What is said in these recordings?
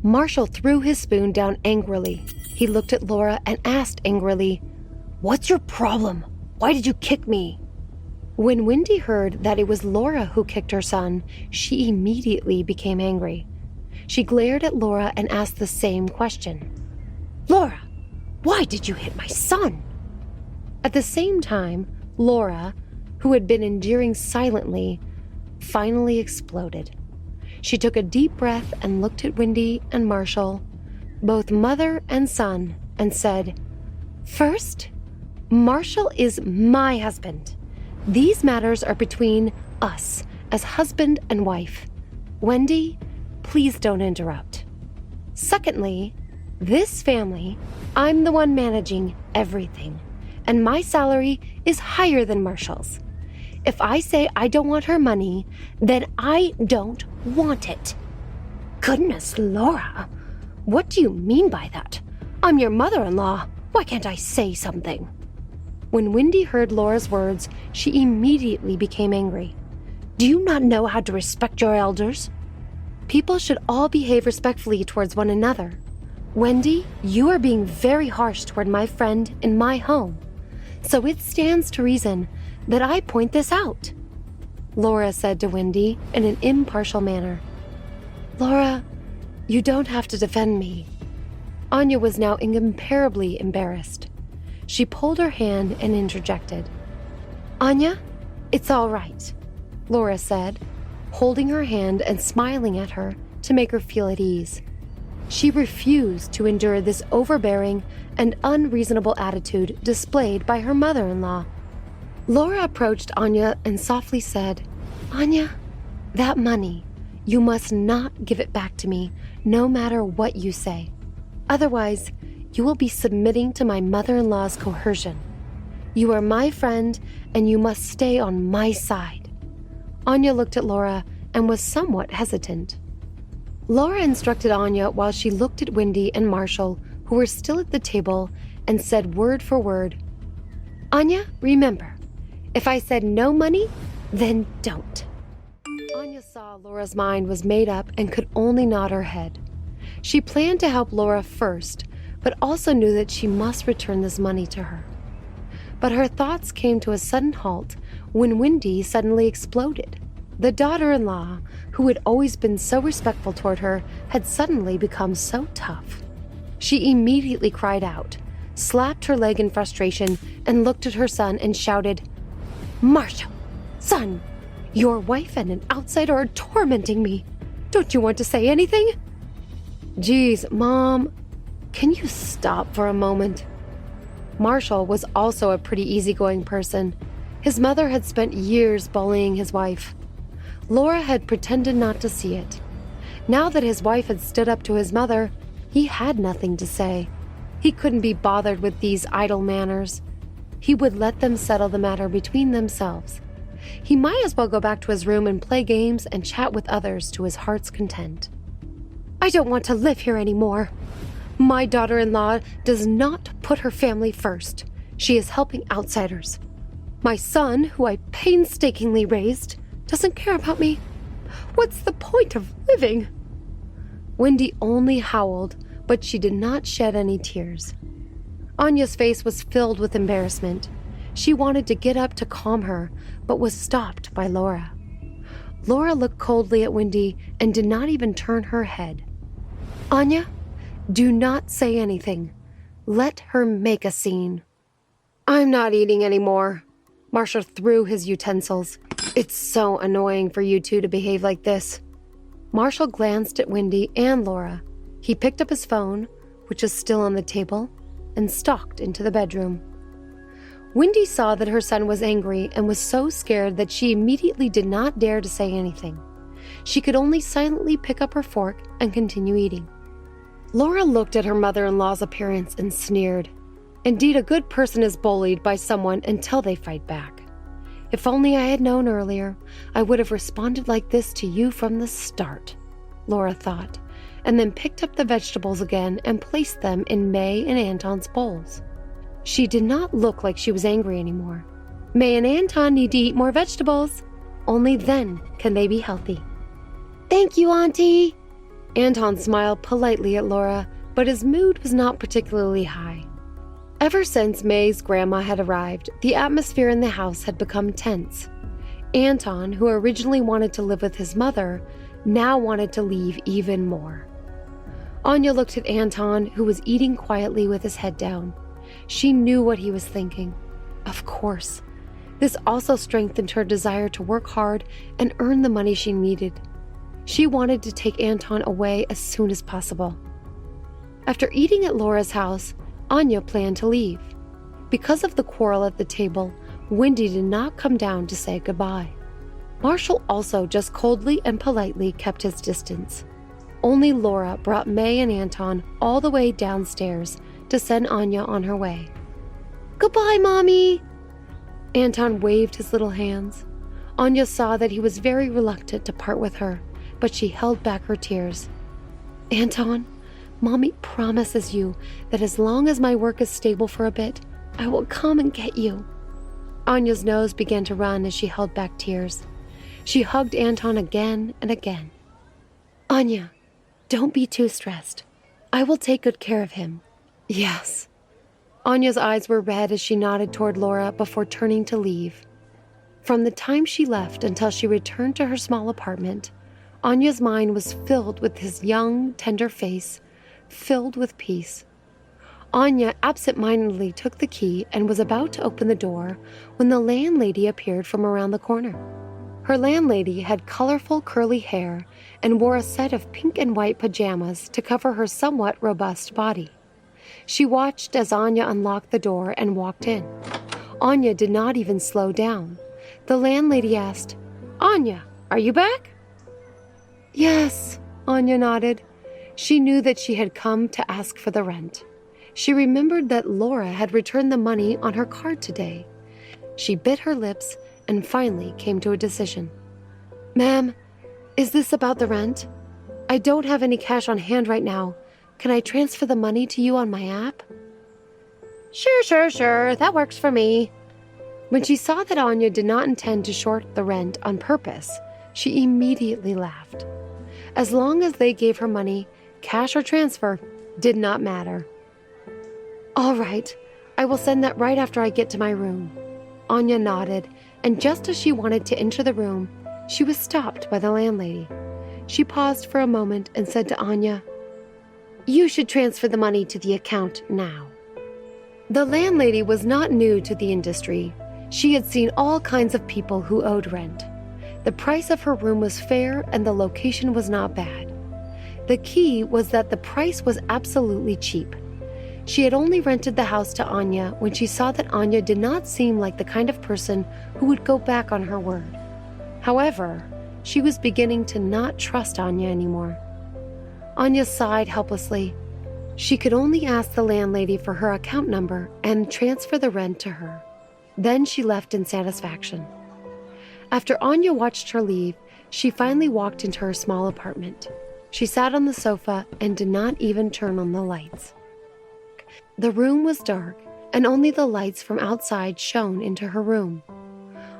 Marshall threw his spoon down angrily. He looked at Laura and asked angrily, "What's your problem? Why did you kick me?" When Wendy heard that it was Laura who kicked her son, she immediately became angry. She glared at Laura and asked the same question. "Laura, why did you hit my son?" At the same time, Laura, who had been enduring silently, finally exploded. She took a deep breath and looked at Wendy and Marshall, both mother and son, and said, "First, Marshall is my husband. These matters are between us as husband and wife. Wendy, please don't interrupt. Secondly, this family, I'm the one managing everything, and my salary is higher than Marshall's. If I say I don't want her money, then I don't want it." "Goodness, Laura, what do you mean by that? I'm your mother-in-law. Why can't I say something?" When Wendy heard Laura's words, she immediately became angry. "Do you not know how to respect your elders? People should all behave respectfully towards one another. Wendy, you are being very harsh toward my friend in my home, so it stands to reason that I point this out," Laura said to Wendy in an impartial manner. "Laura, you don't have to defend me." Anya was now incomparably embarrassed. She pulled her hand and interjected. "Anya, it's all right," Laura said, holding her hand and smiling at her to make her feel at ease. She refused to endure this overbearing and unreasonable attitude displayed by her mother-in-law. Laura approached Anya and softly said, "Anya, that money, you must not give it back to me, no matter what you say. Otherwise, you will be submitting to my mother-in-law's coercion. You are my friend, and you must stay on my side." Anya looked at Laura and was somewhat hesitant. Laura instructed Anya while she looked at Wendy and Marshall, who were still at the table, and said word for word, "Anya, remember, if I said no money, then don't." Anya saw Laura's mind was made up and could only nod her head. She planned to help Laura first, but also knew that she must return this money to her. But her thoughts came to a sudden halt when Wendy suddenly exploded. The daughter-in-law, who had always been so respectful toward her, had suddenly become so tough. She immediately cried out, slapped her leg in frustration, and looked at her son and shouted, "Marshall, son, your wife and an outsider are tormenting me. Don't you want to say anything?" "Geez, Mom, can you stop for a moment?" Marshall was also a pretty easygoing person. His mother had spent years bullying his wife. Laura had pretended not to see it. Now that his wife had stood up to his mother, he had nothing to say. He couldn't be bothered with these idle manners. He would let them settle the matter between themselves. He might as well go back to his room and play games and chat with others to his heart's content. "I don't want to live here anymore. My daughter-in-law does not put her family first. She is helping outsiders. My son, who I painstakingly raised, doesn't care about me. What's the point of living?" Wendy only howled, but she did not shed any tears. Anya's face was filled with embarrassment. She wanted to get up to calm her, but was stopped by Laura. Laura looked coldly at Wendy and did not even turn her head. "Anya, do not say anything. Let her make a scene." "I'm not eating anymore." Marshall threw his utensils. "It's so annoying for you two to behave like this." Marshall glanced at Wendy and Laura. He picked up his phone, which was still on the table, and stalked into the bedroom. Wendy saw that her son was angry and was so scared that she immediately did not dare to say anything. She could only silently pick up her fork and continue eating. Laura looked at her mother-in-law's appearance and sneered. Indeed, a good person is bullied by someone until they fight back. If only I had known earlier, I would have responded like this to you from the start, Laura thought, and then picked up the vegetables again and placed them in May and Anton's bowls. She did not look like she was angry anymore. May and Anton need to eat more vegetables. Only then can they be healthy. "Thank you, Auntie." Anton smiled politely at Laura, but his mood was not particularly high. Ever since May's grandma had arrived, the atmosphere in the house had become tense. Anton, who originally wanted to live with his mother, now wanted to leave even more. Anya looked at Anton, who was eating quietly with his head down. She knew what he was thinking. Of course. This also strengthened her desire to work hard and earn the money she needed. She wanted to take Anton away as soon as possible. After eating at Laura's house, Anya planned to leave. Because of the quarrel at the table, Wendy did not come down to say goodbye. Marshall also just coldly and politely kept his distance. Only Laura brought May and Anton all the way downstairs to send Anya on her way. "Goodbye, Mommy!" Anton waved his little hands. Anya saw that he was very reluctant to part with her, but she held back her tears. "Anton, Mommy promises you that as long as my work is stable for a bit, I will come and get you." Anya's nose began to run as she held back tears. She hugged Anton again and again. "Anya, don't be too stressed. I will take good care of him." "Yes." Anya's eyes were red as she nodded toward Laura before turning to leave. From the time she left until she returned to her small apartment, Anya's mind was filled with his young, tender face, filled with peace. Anya absent-mindedly took the key and was about to open the door when the landlady appeared from around the corner. Her landlady had colorful curly hair and wore a set of pink and white pajamas to cover her somewhat robust body. She watched as Anya unlocked the door and walked in. Anya did not even slow down. The landlady asked, "Anya, are you back?" "Yes," Anya nodded. She knew that she had come to ask for the rent. She remembered that Laura had returned the money on her card today. She bit her lips and finally came to a decision. "Ma'am, is this about the rent? I don't have any cash on hand right now. Can I transfer the money to you on my app?" Sure. That works for me." When she saw that Anya did not intend to short the rent on purpose, she immediately laughed. As long as they gave her money, cash or transfer did not matter. "All right, I will send that right after I get to my room." Anya nodded, and just as she wanted to enter the room, she was stopped by the landlady. She paused for a moment and said to Anya, "You should transfer the money to the account now." The landlady was not new to the industry. She had seen all kinds of people who owed rent. The price of her room was fair and the location was not bad. The key was that the price was absolutely cheap. She had only rented the house to Anya when she saw that Anya did not seem like the kind of person who would go back on her word. However, she was beginning to not trust Anya anymore. Anya sighed helplessly. She could only ask the landlady for her account number and transfer the rent to her. Then she left in satisfaction. After Anya watched her leave, she finally walked into her small apartment. She sat on the sofa and did not even turn on the lights. The room was dark, and only the lights from outside shone into her room.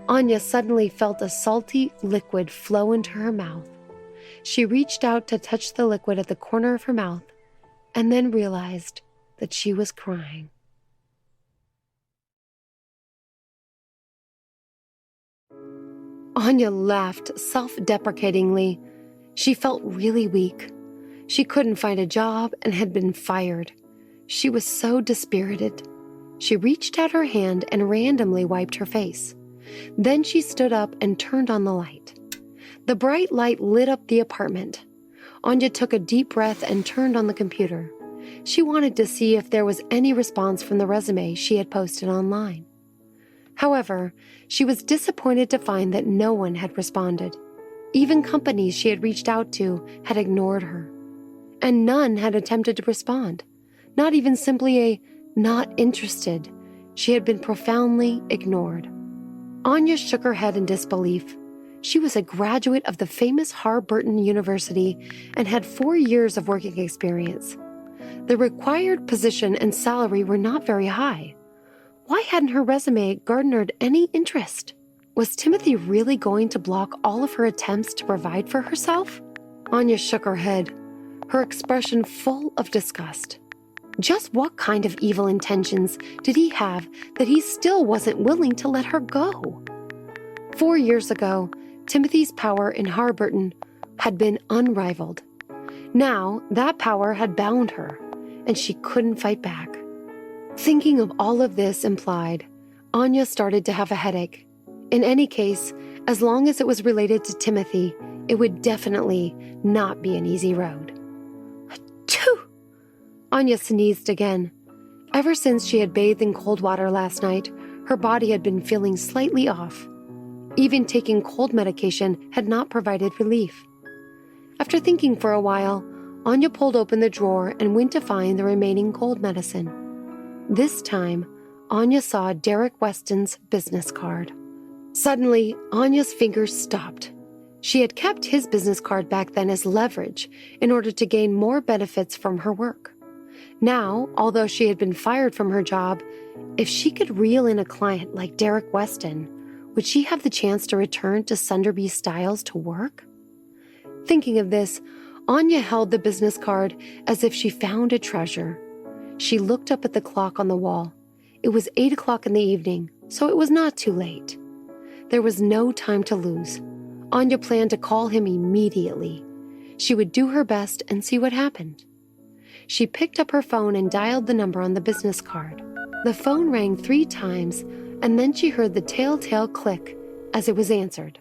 Anya suddenly felt a salty liquid flow into her mouth. She reached out to touch the liquid at the corner of her mouth, and then realized that she was crying. Anya laughed self-deprecatingly. She felt really weak. She couldn't find a job and had been fired. She was so dispirited. She reached out her hand and randomly wiped her face. Then she stood up and turned on the light. The bright light lit up the apartment. Anya took a deep breath and turned on the computer. She wanted to see if there was any response from the resume she had posted online. However, she was disappointed to find that no one had responded. Even companies she had reached out to had ignored her. And none had attempted to respond. Not even simply a "not interested." She had been profoundly ignored. Anya shook her head in disbelief. She was a graduate of the famous Harburton University and had 4 years of working experience. The required position and salary were not very high. Why hadn't her resume garnered any interest? Was Timothy really going to block all of her attempts to provide for herself? Anya shook her head. her expression full of disgust. Just what kind of evil intentions did he have that he still wasn't willing to let her go? 4 years ago, Timothy's power in Harburton had been unrivaled. Now, that power had bound her, and she couldn't fight back. Thinking of all of this implied, Anya started to have a headache. In any case, as long as it was related to Timothy, it would definitely not be an easy road. Achoo! Anya sneezed again. Ever since she had bathed in cold water last night, her body had been feeling slightly off. Even taking cold medication had not provided relief. After thinking for a while, Anya pulled open the drawer and went to find the remaining cold medicine. This time, Anya saw Derek Weston's business card. Suddenly, Anya's fingers stopped. She had kept his business card back then as leverage in order to gain more benefits from her work. Now, although she had been fired from her job, if she could reel in a client like Derek Weston, would she have the chance to return to Sunderby Styles to work? Thinking of this, Anya held the business card as if she found a treasure. She looked up at the clock on the wall. It was 8 o'clock in the evening, so it was not too late. There was no time to lose. Anya planned to call him immediately. She would do her best and see what happened. She picked up her phone and dialed the number on the business card. The phone rang 3 times, and then she heard the telltale click as it was answered.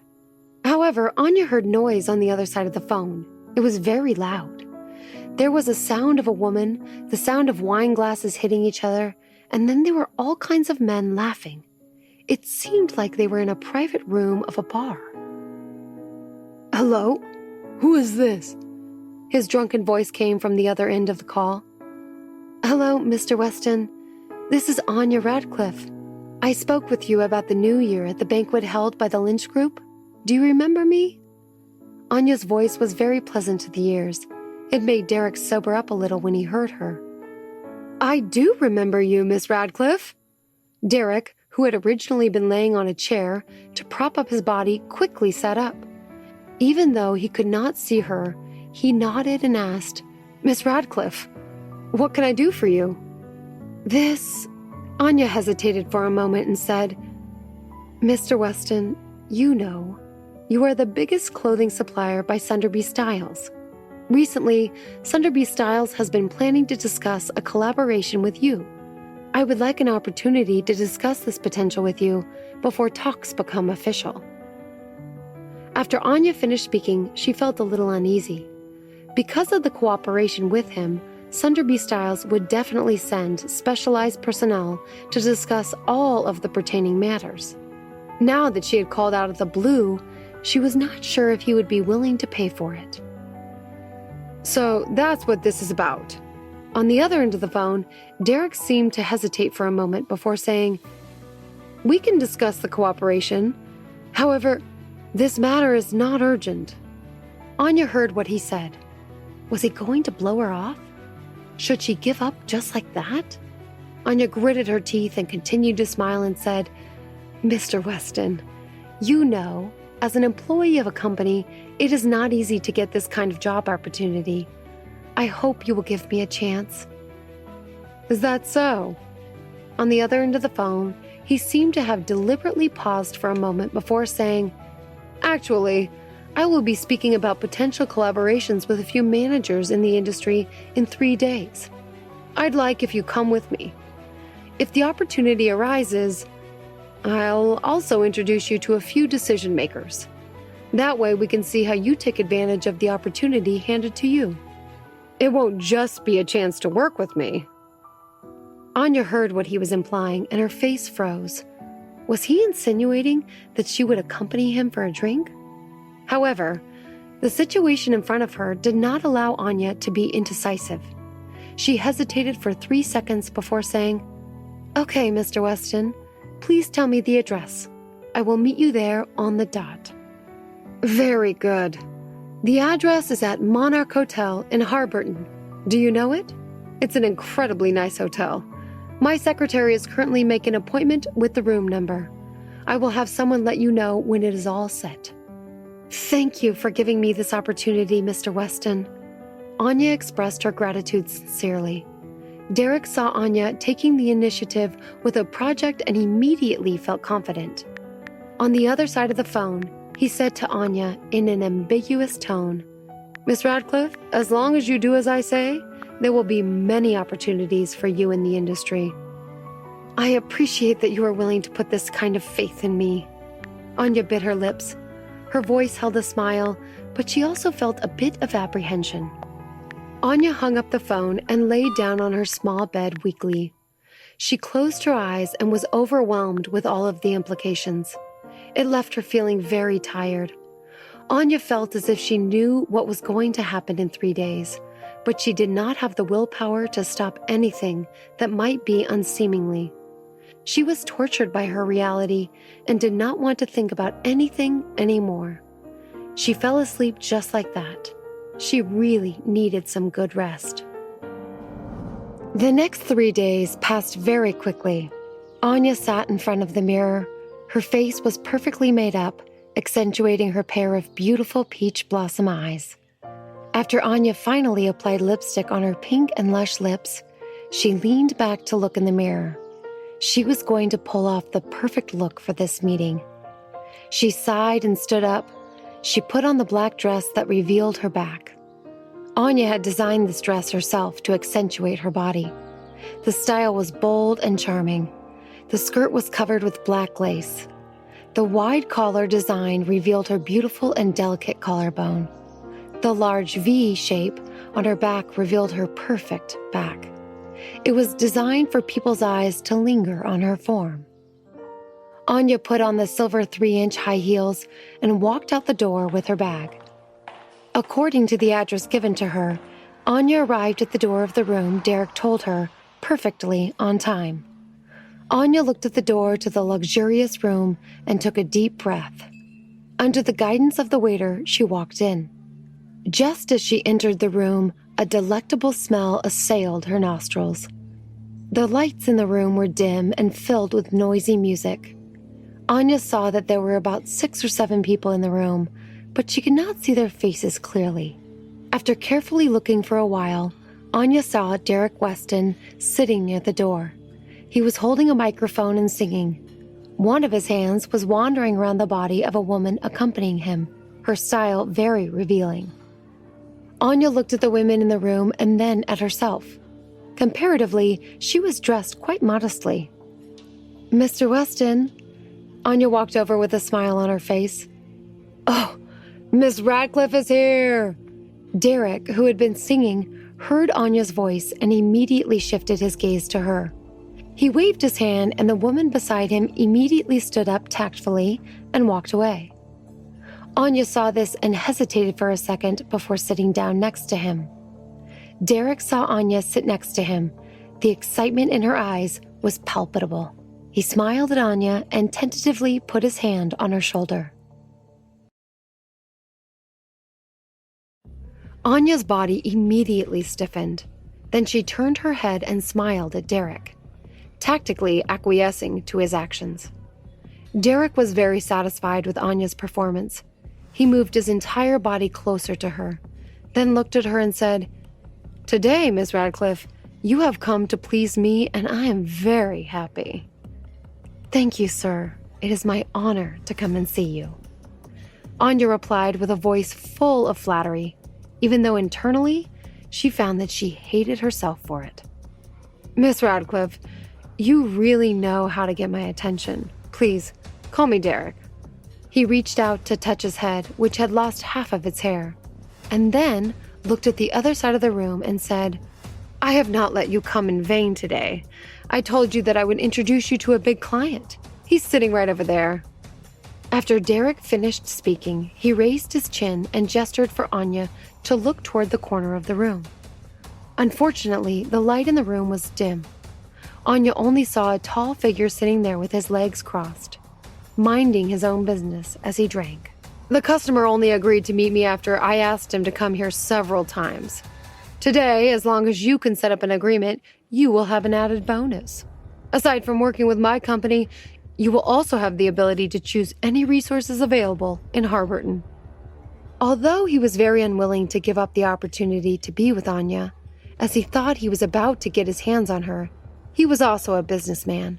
However, Anya heard noise on the other side of the phone. It was very loud. There was a sound of a woman, the sound of wine glasses hitting each other, and then there were all kinds of men laughing. It seemed like they were in a private room of a bar. "Hello? Who is this?" His drunken voice came from the other end of the call. "Hello, Mr. Weston. This is Anya Radcliffe. I spoke with you about the new year at the banquet held by the Lynch Group. Do you remember me?" Anya's voice was very pleasant to the ears. It made Derek sober up a little when he heard her. "I do remember you, Miss Radcliffe." Derek, who had originally been laying on a chair to prop up his body, quickly sat up. Even though he could not see her, he nodded and asked, "Miss Radcliffe, what can I do for you?" Anya hesitated for a moment and said, "Mr. Weston, you know, you are the biggest clothing supplier by Sunderby Styles. Recently, Sunderby Styles has been planning to discuss a collaboration with you. I would like an opportunity to discuss this potential with you before talks become official." After Anya finished speaking, she felt a little uneasy. Because of the cooperation with him, Sunderby Styles would definitely send specialized personnel to discuss all of the pertaining matters. Now that she had called out of the blue, she was not sure if he would be willing to pay for it. "So that's what this is about." On the other end of the phone, Derek seemed to hesitate for a moment before saying, "We can discuss the cooperation. However, this matter is not urgent." Anya heard what he said. Was he going to blow her off? Should she give up just like that? Anya gritted her teeth and continued to smile and said, "Mr. Weston, you know, as an employee of a company, it is not easy to get this kind of job opportunity. I hope you will give me a chance." "Is that so?" On the other end of the phone, he seemed to have deliberately paused for a moment before saying, "Actually, I will be speaking about potential collaborations with a few managers in the industry in 3 days. I'd like if you come with me. If the opportunity arises, I'll also introduce you to a few decision makers. That way we can see how you take advantage of the opportunity handed to you. It won't just be a chance to work with me." Anya heard what he was implying, and her face froze. Was he insinuating that she would accompany him for a drink? However, the situation in front of her did not allow Anya to be indecisive. She hesitated for 3 seconds before saying, "Okay, Mr. Weston, please tell me the address. I will meet you there on the dot." "Very good. The address is at Monarch Hotel in Harburton. Do you know it? It's an incredibly nice hotel. My secretary is currently making an appointment with the room number. I will have someone let you know when it is all set." "Thank you for giving me this opportunity, Mr. Weston." Anya expressed her gratitude sincerely. Derek saw Anya taking the initiative with a project and immediately felt confident. On the other side of the phone, he said to Anya in an ambiguous tone, "Miss Radcliffe, as long as you do as I say, there will be many opportunities for you in the industry. I appreciate that you are willing to put this kind of faith in me." Anya bit her lips. Her voice held a smile, but she also felt a bit of apprehension. Anya hung up the phone and laid down on her small bed weakly. She closed her eyes and was overwhelmed with all of the implications. It left her feeling very tired. Anya felt as if she knew what was going to happen in 3 days, but she did not have the willpower to stop anything that might be unseemly. She was tortured by her reality and did not want to think about anything anymore. She fell asleep just like that. She really needed some good rest. The next 3 days passed very quickly. Anya sat in front of the mirror. Her face was perfectly made up, accentuating her pair of beautiful peach blossom eyes. After Anya finally applied lipstick on her pink and lush lips, she leaned back to look in the mirror. She was going to pull off the perfect look for this meeting. She sighed and stood up. She put on the black dress that revealed her back. Anya had designed this dress herself to accentuate her body. The style was bold and charming. The skirt was covered with black lace. The wide collar design revealed her beautiful and delicate collarbone. The large V shape on her back revealed her perfect back. It was designed for people's eyes to linger on her form. Anya put on the silver 3-inch high heels and walked out the door with her bag. According to the address given to her, Anya arrived at the door of the room Derek told her, perfectly on time. Anya looked at the door to the luxurious room and took a deep breath. Under the guidance of the waiter, she walked in. Just as she entered the room, a delectable smell assailed her nostrils. The lights in the room were dim and filled with noisy music. Anya saw that there were about 6 or 7 people in the room, but she could not see their faces clearly. After carefully looking for a while, Anya saw Derek Weston sitting near the door. He was holding a microphone and singing. One of his hands was wandering around the body of a woman accompanying him, her style very revealing. Anya looked at the women in the room and then at herself. Comparatively, she was dressed quite modestly. "Mr. Weston," Anya walked over with a smile on her face. "Oh, Miss Radcliffe is here!" Derek, who had been singing, heard Anya's voice and immediately shifted his gaze to her. He waved his hand and the woman beside him immediately stood up tactfully and walked away. Anya saw this and hesitated for a second before sitting down next to him. Derek saw Anya sit next to him. The excitement in her eyes was palpable. He smiled at Anya and tentatively put his hand on her shoulder. Anya's body immediately stiffened. Then she turned her head and smiled at Derek, tactically acquiescing to his actions. Derek was very satisfied with Anya's performance. He moved his entire body closer to her, then looked at her and said, "Today, Miss Radcliffe, you have come to please me, and I am very happy." "Thank you, sir. It is my honor to come and see you." Anya replied with a voice full of flattery, even though internally she found that she hated herself for it. "Miss Radcliffe, you really know how to get my attention. Please, call me Derek." He reached out to touch his head, which had lost half of its hair, and then looked at the other side of the room and said, "I have not let you come in vain today. I told you that I would introduce you to a big client. He's sitting right over there." After Derek finished speaking, he raised his chin and gestured for Anya to look toward the corner of the room. Unfortunately, the light in the room was dim. Anya only saw a tall figure sitting there with his legs crossed, minding his own business as he drank. "The customer only agreed to meet me after I asked him to come here several times. Today, as long as you can set up an agreement, you will have an added bonus. Aside from working with my company, you will also have the ability to choose any resources available in Harburton." Although he was very unwilling to give up the opportunity to be with Anya, as he thought he was about to get his hands on her, he was also a businessman.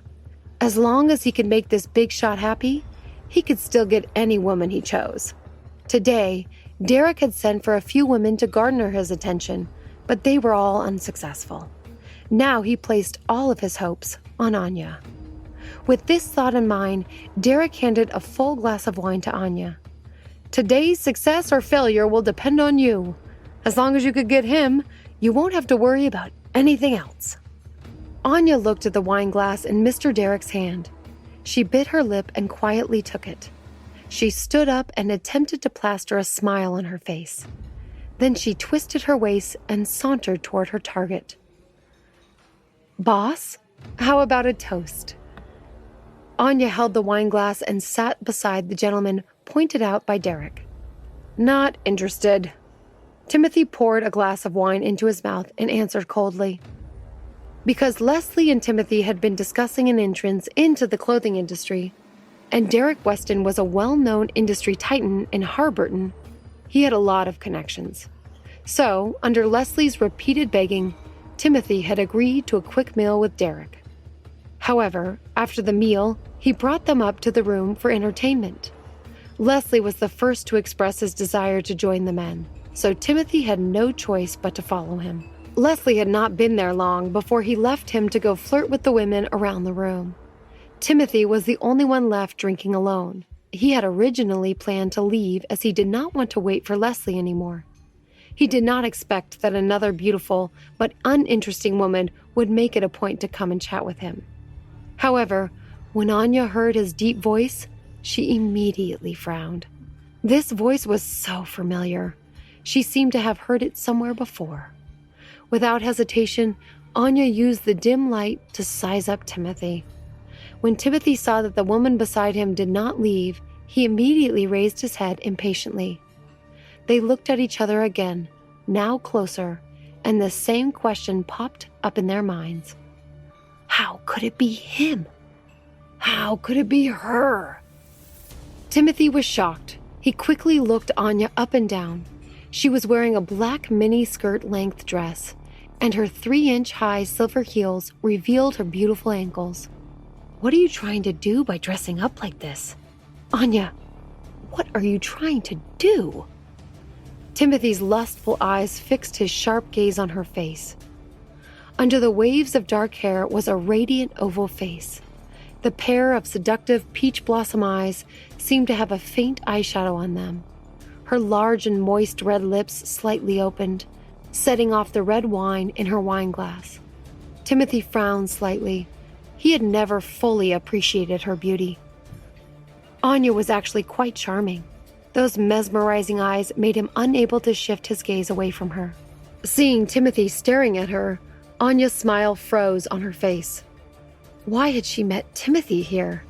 As long as he could make this big shot happy, he could still get any woman he chose. Today, Derek had sent for a few women to garner his attention, but they were all unsuccessful. Now he placed all of his hopes on Anya. With this thought in mind, Derek handed a full glass of wine to Anya. "Today's success or failure will depend on you. As long as you could get him, you won't have to worry about anything else." Anya looked at the wine glass in Mr. Derek's hand. She bit her lip and quietly took it. She stood up and attempted to plaster a smile on her face. Then she twisted her waist and sauntered toward her target. "Boss, how about a toast?" Anya held the wine glass and sat beside the gentleman pointed out by Derek. "Not interested." Timothy poured a glass of wine into his mouth and answered coldly. Because Leslie and Timothy had been discussing an entrance into the clothing industry, and Derek Weston was a well-known industry titan in Harburton, he had a lot of connections. So, under Leslie's repeated begging, Timothy had agreed to a quick meal with Derek. However, after the meal, he brought them up to the room for entertainment. Leslie was the first to express his desire to join the men, so Timothy had no choice but to follow him. Leslie had not been there long before he left him to go flirt with the women around the room. Timothy was the only one left drinking alone. He had originally planned to leave as he did not want to wait for Leslie anymore. He did not expect that another beautiful but uninteresting woman would make it a point to come and chat with him. However, when Anya heard his deep voice, she immediately frowned. This voice was so familiar. She seemed to have heard it somewhere before. Without hesitation, Anya used the dim light to size up Timothy. When Timothy saw that the woman beside him did not leave, he immediately raised his head impatiently. They looked at each other again, now closer, and the same question popped up in their minds. How could it be him? How could it be her? Timothy was shocked. He quickly looked Anya up and down. She was wearing a black mini-skirt length dress, and her 3-inch-high silver heels revealed her beautiful ankles. "What are you trying to do by dressing up like this? Anya, what are you trying to do?" Timothy's lustful eyes fixed his sharp gaze on her face. Under the waves of dark hair was a radiant oval face. The pair of seductive peach blossom eyes seemed to have a faint eyeshadow on them. Her large and moist red lips slightly opened, setting off the red wine in her wine glass. Timothy frowned slightly. He had never fully appreciated her beauty. Anya was actually quite charming. Those mesmerizing eyes made him unable to shift his gaze away from her. Seeing Timothy staring at her, Anya's smile froze on her face. Why had she met Timothy here?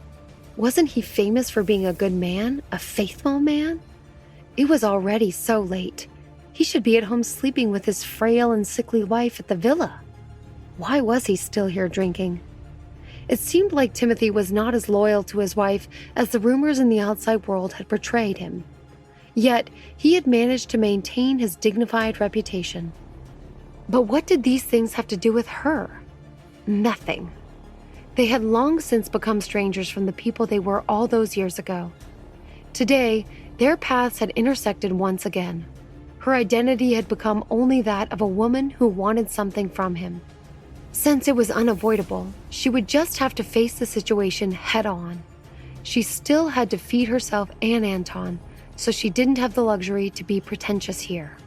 Wasn't he famous for being a good man, a faithful man? It was already so late. He should be at home sleeping with his frail and sickly wife at the villa. Why was he still here drinking? It seemed like Timothy was not as loyal to his wife as the rumors in the outside world had portrayed him. Yet, he had managed to maintain his dignified reputation. But what did these things have to do with her? Nothing. They had long since become strangers from the people they were all those years ago. Today, their paths had intersected once again. Her identity had become only that of a woman who wanted something from him. Since it was unavoidable, she would just have to face the situation head on. She still had to feed herself and Anton, so she didn't have the luxury to be pretentious here.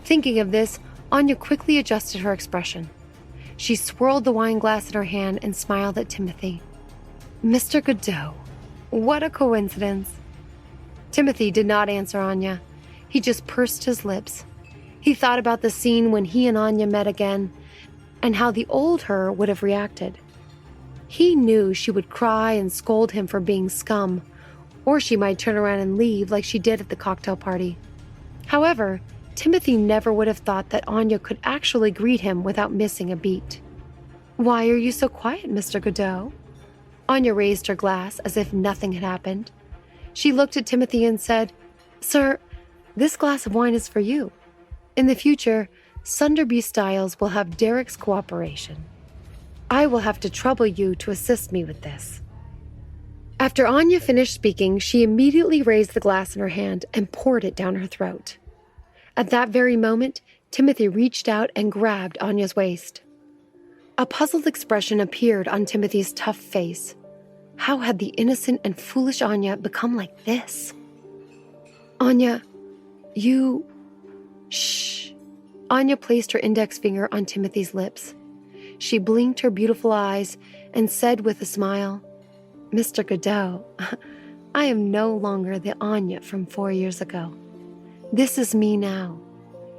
Thinking of this, Anya quickly adjusted her expression. She swirled the wine glass in her hand and smiled at Timothy. "Mr. Godot, what a coincidence." Timothy did not answer Anya. He just pursed his lips. He thought about the scene when he and Anya met again, and how the old her would have reacted. He knew she would cry and scold him for being scum, or she might turn around and leave like she did at the cocktail party. However, Timothy never would have thought that Anya could actually greet him without missing a beat. "Why are you so quiet, Mr. Godot?" Anya raised her glass as if nothing had happened. She looked at Timothy and said, "Sir, This glass of wine is for you. In the future, Sunderby Styles will have Derek's cooperation. I will have to trouble you to assist me with this." After Anya finished speaking, she immediately raised the glass in her hand and poured it down her throat. At that very moment, Timothy reached out and grabbed Anya's waist. A puzzled expression appeared on Timothy's tough face. How had the innocent and foolish Anya become like this? "Anya, you..." "Shh." Anya placed her index finger on Timothy's lips. She blinked her beautiful eyes and said with a smile, "Mr. Godot, I am no longer the Anya from 4 years ago. This is me now.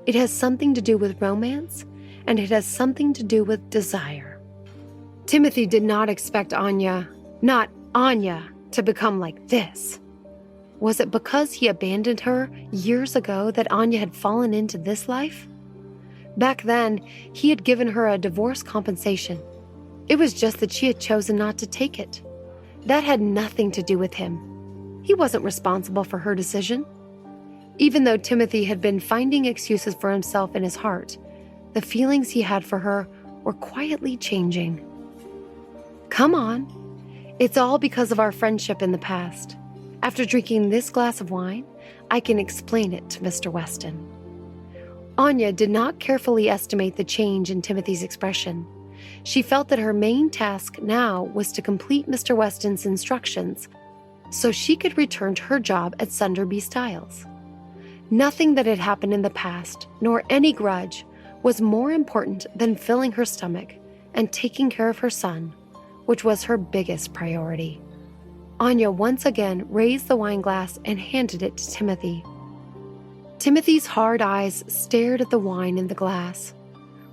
It has something to do with romance, and it has something to do with desire." Timothy did not expect Anya, not Anya, to become like this. Was it because he abandoned her years ago that Anya had fallen into this life? Back then, he had given her a divorce compensation. It was just that she had chosen not to take it. That had nothing to do with him. He wasn't responsible for her decision. Even though Timothy had been finding excuses for himself in his heart, the feelings he had for her were quietly changing. "Come on. It's all because of our friendship in the past. After drinking this glass of wine, I can explain it to Mr. Weston." Anya did not carefully estimate the change in Timothy's expression. She felt that her main task now was to complete Mr. Weston's instructions so she could return to her job at Sunderby Styles. Nothing that had happened in the past, nor any grudge, was more important than filling her stomach and taking care of her son, which was her biggest priority. Anya once again raised the wine glass and handed it to Timothy. Timothy's hard eyes stared at the wine in the glass.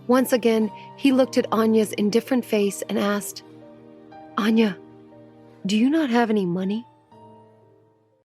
Once again, he looked at Anya's indifferent face and asked, "Anya, do you not have any money?"